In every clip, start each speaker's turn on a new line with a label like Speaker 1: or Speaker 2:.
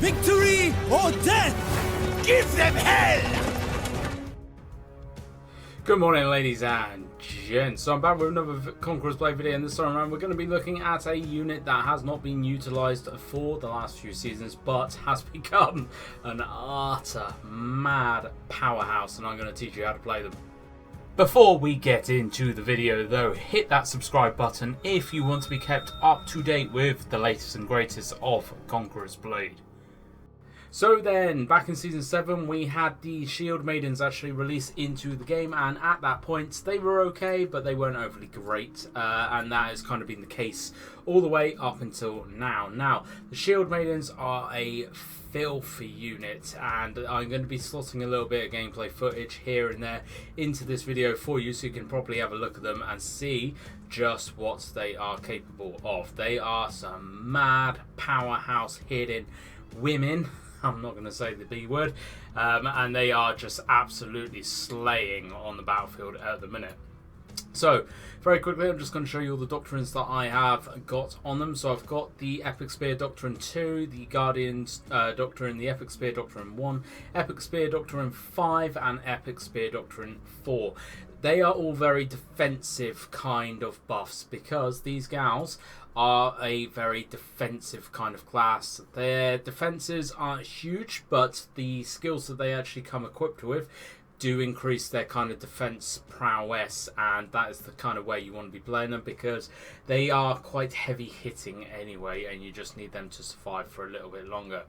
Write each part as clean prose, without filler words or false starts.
Speaker 1: Victory or death! Give them hell!
Speaker 2: Good morning, ladies and gents. So I'm back with another Conquerors Blade video, and this time around we're going to be looking at a unit that has not been utilised for the last few seasons, but has become an utter mad powerhouse, and I'm going to teach you how to play them. Before we get into the video though, hit that subscribe button if you want to be kept up to date with the latest and greatest of Conquerors Blade. So then, back in Season 7, we had the Shield Maidens actually released into the game, and at that point they were okay, but they weren't overly great, and that has kind of been the case all the way up until now. Now, the Shield Maidens are a filthy unit, and I'm going to be slotting a little bit of gameplay footage here and there into this video for you, so you can probably have a look at them and see just what they are capable of. They are some mad powerhouse hidden women. I'm not going to say the B word, and they are just absolutely slaying on the battlefield at the minute. So, very quickly, I'm just going to show you all the doctrines that I have got on them. So I've got the Epic Spear Doctrine 2, the Guardians Doctrine, the Epic Spear Doctrine 1, Epic Spear Doctrine 5, and Epic Spear Doctrine 4. They are all very defensive kind of buffs, because these gals are a very defensive kind of class. Their defenses aren't huge, but the skills that they actually come equipped with do increase their kind of defense prowess, and that is the kind of way you want to be playing them, because they are quite heavy hitting anyway, and you just need them to survive for a little bit longer.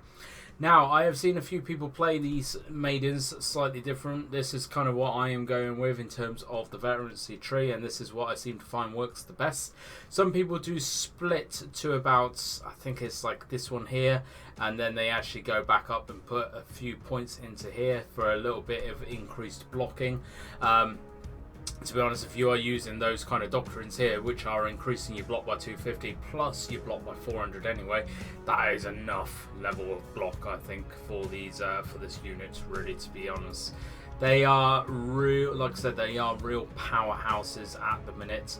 Speaker 2: Now, I have seen a few people play these Maidens slightly different. This is kind of what I am going with in terms of the Variancy Tree, and this is what I seem to find works the best. Some people do split to about, I think it's like this one here, and then they actually go back up and put a few points into here for a little bit of increased blocking. To be honest, if you are using those kind of doctrines here, which are increasing your block by 250 plus your block by 400 anyway, that is enough level of block, I think, for these for this unit, really, to be honest. They are real, like I said, they are real powerhouses at the minute,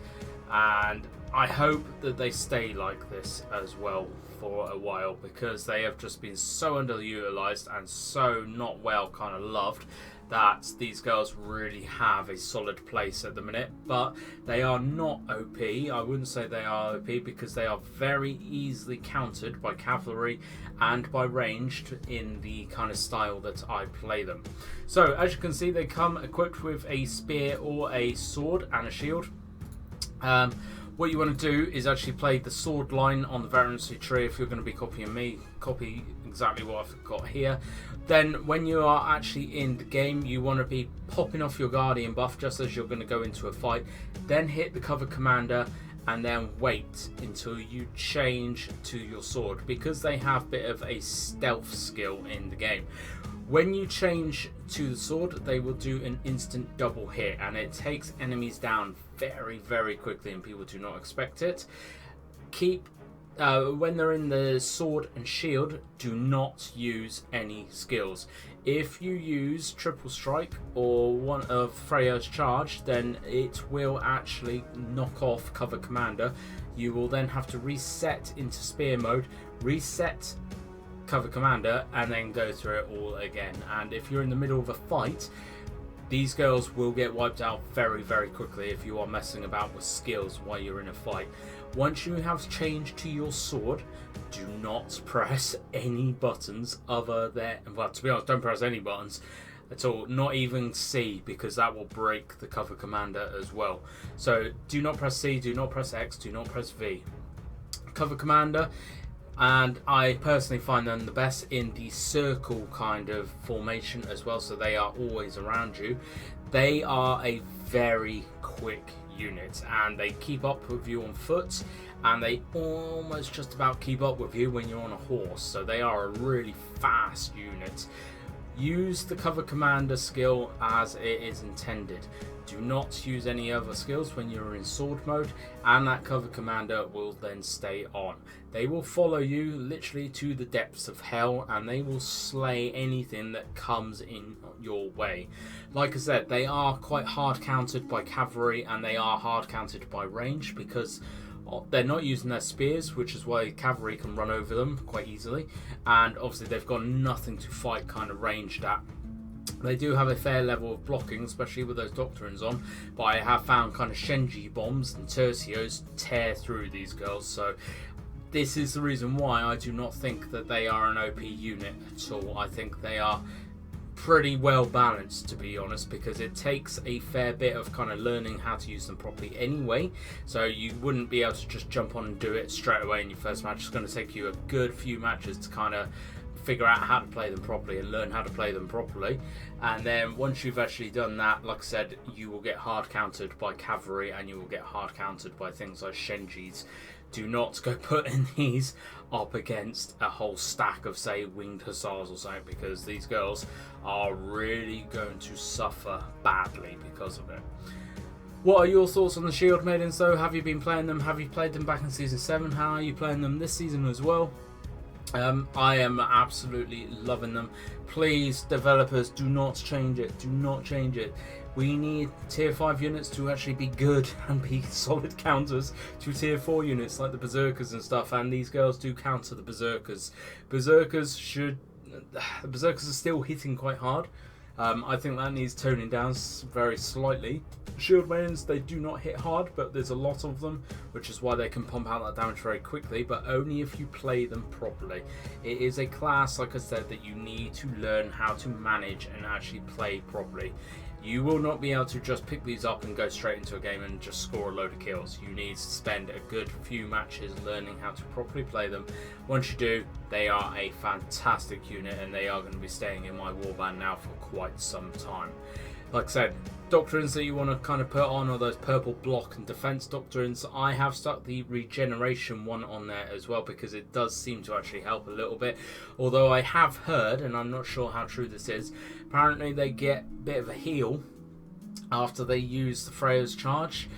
Speaker 2: and I hope that they stay like this as well for a while, because they have just been so underutilized and so not well kind of loved, that these girls really have a solid place at the minute. But they are not OP. I wouldn't say they are OP, because they are very easily countered by cavalry and by ranged in the kind of style that I play them. So as you can see, they come equipped with a spear or a sword and a shield. What you want to do is actually play the sword line on the Variancy Tree. If you're going to be copying me, copy exactly what I've got here. Then when you are actually in the game, you want to be popping off your Guardian buff just as you're going to go into a fight. Then hit the Cover Commander, and then wait until you change to your sword, because they have a bit of a stealth skill in the game. When you change to the sword, they will do an instant double hit, and it takes enemies down very, very quickly, and people do not expect it. When they're in the sword and shield, do not use any skills. If you use triple strike or one of Freya's charge, then it will actually knock off Cover Commander. You will then have to reset into spear mode, reset Cover Commander, and then go through it all again. And if you're in the middle of a fight, these girls will get wiped out very, very quickly if you are messing about with skills while you're in a fight. Once you have changed to your sword, do not press any buttons other than, well, to be honest, don't press any buttons at all, not even C, because that will break the Cover Commander as well. So do not press C, do not press X, do not press V. Cover Commander, and I personally find them the best in the circle kind of formation as well, so they are always around you. They are a very quick unit, and they keep up with you on foot, and they almost just about keep up with you when you're on a horse, so they are a really fast unit. Use the Cover Commander skill as it is intended. Do not use any other skills when you're in sword mode, and that Cover Commander will then stay on. They will follow you literally to the depths of hell, and they will slay anything that comes in your way. Like I said, they are quite hard countered by cavalry, and they are hard countered by range because They're not using their spears, which is why cavalry can run over them quite easily, and obviously they've got nothing to fight kind of ranged at. They do have a fair level of blocking, especially with those Doctrines on, but I have found kind of Shenji bombs and Tercios tear through these girls, so this is the reason why I do not think that they are an OP unit at all. I think they are pretty well balanced, to be honest, because it takes a fair bit of kind of learning how to use them properly anyway, so you wouldn't be able to just jump on and do it straight away in your first match. It's going to take you a good few matches to kind of figure out how to play them properly and learn how to play them properly, and then once you've actually done that, like I said, you will get hard countered by cavalry and you will get hard countered by things like Shenjis. Do not go putting these up against a whole stack of, say, winged hussars or something, because these girls are really going to suffer badly because of it. What are your thoughts on the Shield Maidens though? Have you been playing them? Have you played them back in Season 7? How are you playing them this season as well? I am absolutely loving them. Please, developers, do not change it. Do not change it. We need tier 5 units to actually be good and be solid counters to tier 4 units like the Berserkers and stuff, and these girls do counter the Berserkers. Berserkers are still hitting quite hard. I think that needs toning down very slightly. Shield Maidens, they do not hit hard, but there's a lot of them, which is why they can pump out that damage very quickly, but only if you play them properly. It is a class, like I said, that you need to learn how to manage and actually play properly. You will not be able to just pick these up and go straight into a game and just score a load of kills. You need to spend a good few matches learning how to properly play them. Once you do, they are a fantastic unit, and they are going to be staying in my warband now for quite some time. Like I said, Doctrines that you want to kind of put on are those purple block and defense Doctrines. I have stuck the regeneration one on there as well, because it does seem to actually help a little bit. Although I have heard, and I'm not sure how true this is, apparently they get a bit of a heal after they use the Freya's charge.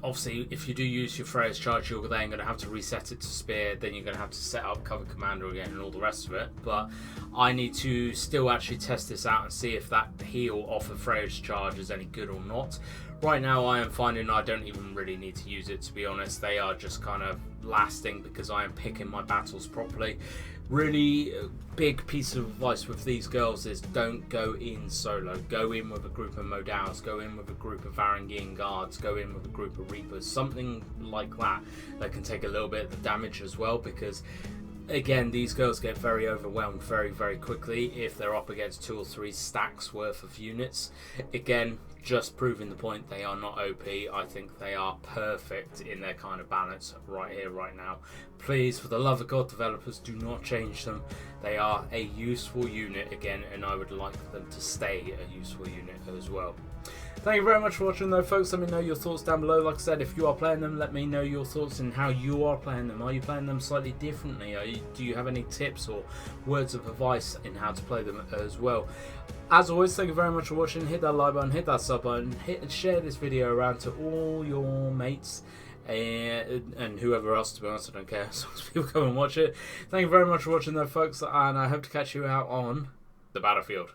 Speaker 2: Obviously, if you do use your Freya's charge, you're then going to have to reset it to spear, then you're going to have to set up cover commander again and all the rest of it. But I need to still actually test this out and see if that heal off of Freya's charge is any good or not. Right now, I am finding I don't even really need to use it, to be honest. They are just kind of lasting because I am picking my battles properly. Really big piece of advice with these girls is don't go in solo. Go in with a group of Modals, go in with a group of Varangian guards, go in with a group of Reapers, something like that can take a little bit of the damage as well, because again, these girls get very overwhelmed very, very quickly if they're up against 2 or 3 stacks worth of units. Again, just proving the point, they are not OP. I think they are perfect in their kind of balance right here, right now. Please, for the love of God, developers, do not change them. They are a useful unit again, and I would like them to stay a useful unit as well. Thank you very much for watching though, folks. Let me know your thoughts down below. Like I said, if you are playing them, let me know your thoughts and how you are playing them. Are you playing them slightly differently? Do you have any tips or words of advice in how to play them as well? As always, thank you very much for watching. Hit that like button, hit that sub button, share this video around to all your mates and whoever else, to be honest. I don't care, as long as people come and watch it. Thank you very much for watching though, folks, and I hope to catch you out on the battlefield.